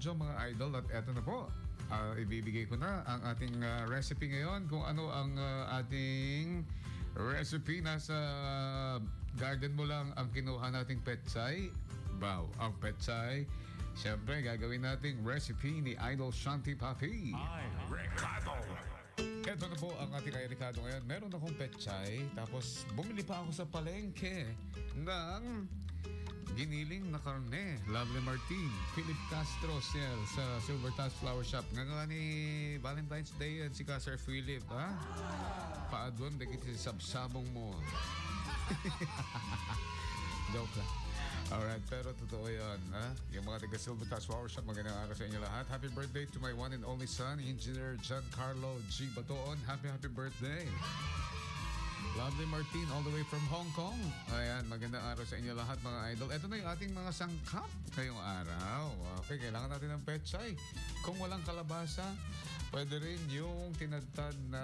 So mga idol, at eto na po. Ibibigay ko na ang ating recipe ngayon. Kung ano ang ating recipe. Nasa garden mo lang ang kinuha nating petsay. Wow, ang petsay. Siyempre, gagawin nating recipe ni Idol Shanti Papi. Ay, Ricardo! Ito na po ang ating Ricardo ngayon. Meron akong petsay. Tapos bumili pa ako sa palengke ng giniling na karne. Lovely Martin, Philip Castro Sel sa Silver Touch Flower Shop. Nga ni Valentine's Day yan si Sir Philip, ha? Paadwan, dagit si sabsabong mo. Joke lang. Alright, pero totoo yan, ha? Yung mga taga Silver Touch Flower Shop, magandang araw sa inyo lahat. Happy birthday to my one and only son, Engineer Giancarlo G. Batoon. Happy birthday. Lovely Martin all the way from Hong Kong. Ayan, magandang araw sa inyo lahat mga idol. Ito na yung ating mga sangkap ngayong araw. Okay, kailangan natin ng pechay. Kung walang kalabasa, pwede rin yung tinadtad na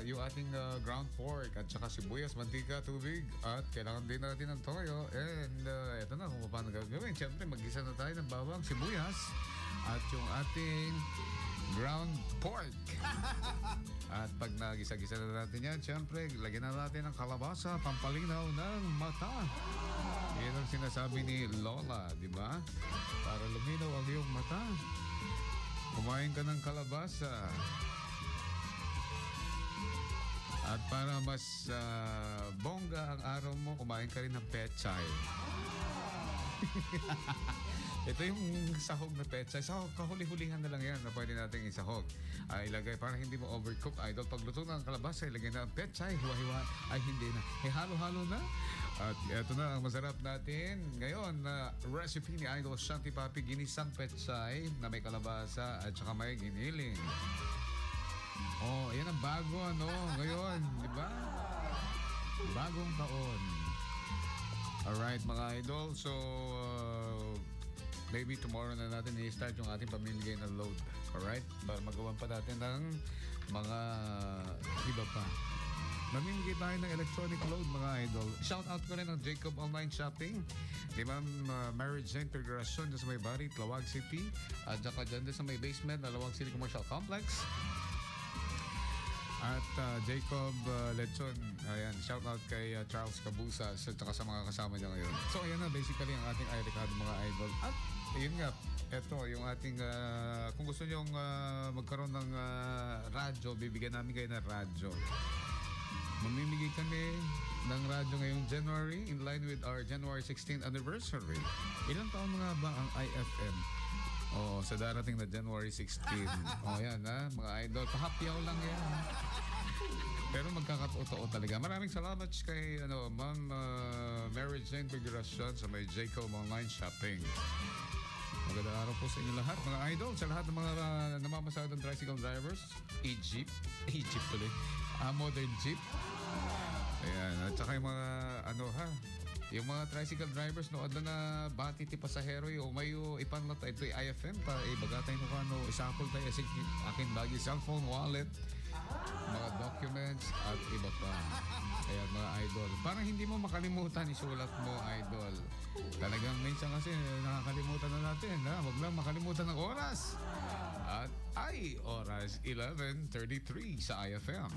yung ating ground pork at saka sibuyas, mantika, tubig. At kailangan din natin ng toyo. And ito na kung paano gagawin. Siyempre, mag-isa na tayo ng bawang, sibuyas at yung ating ground pork. At pag nagisa-gisa na natin yan, siyempre, lagyan na natin ng kalabasa, pampalinaw ng mata. Yan ang sinasabi ni Lola, di ba? Para luminaw ang iyong mata, kumain ka ng kalabasa. At para mas bongga ang araw mo, kumain ka rin ng pechay. Ito yung sahog na pechay. Sahog, kahuli-hulihan na lang yan na pwede natin isahog. Ilagay para hindi mo overcook, idol. Pag luto ng kalabasa, ilagay na ang pechay. Hiwa-hiwa. Ay, hindi na. Halo-halo na. At ito na ang masarap natin. Ngayon, recipe ni Idol Shanti Papi. Ginisang pechay na may kalabasa at saka may giniling. Oh, yan ang bago, ano? Ngayon, di ba? Bagong taon. Alright, mga idol. So, maybe tomorrow na natin i-start yung ating pamimigay na load. Alright? Para magawan pa natin ng mga iba pa. Mamimigay tayo ng electronic load, mga idol. Shout out ko rin ang Jacob Online Shopping. Di ba, Marriage Integration dyan sa may Bari, Lawag City. At saka dyan sa may basement na Lawag City Commercial Complex. At Jacob Lechon, ayan, shout out kay Charles Cabusas at saka sa mga kasama niya ngayon. So ayan na, basically ang ating iRicado mga idol. At ayun nga, eto yung ating, kung gusto nyong magkaroon ng radyo, bibigyan namin kayo ng radyo. Mamimigay kami ng radyo ngayong January in line with our January 16th anniversary. Ilang taon na nga ba ang IFM? Oh, sa darating na January 16. Oh, yan ha, mga idol. Pahapyaw lang yan. Pero magkakatotoo talaga. Maraming salamat kay Ma'am Mary Jane Figuracion sa may Jacob Online Shopping. Magandang araw po sa inyo lahat, mga idol. Sa lahat ng mga namamasadang tricycle drivers, Egypt tuloy. Modern Jeep. Ayan. At saka yung mga yung mga tricycle drivers no adla na bati ti pasahero yo mayo ipanlat ito IFM para ibagatay mo kano isakol tayo sa akin bagi cellphone, wallet, mga documents at iba pa. Ayan mga idol, para hindi mo makalimutan isulat mo, idol. Talagang minsan kasi nakakalimutan na natin, ha? Huwag lang makalimutan ng oras. At ay oras 11:33 sa IFM.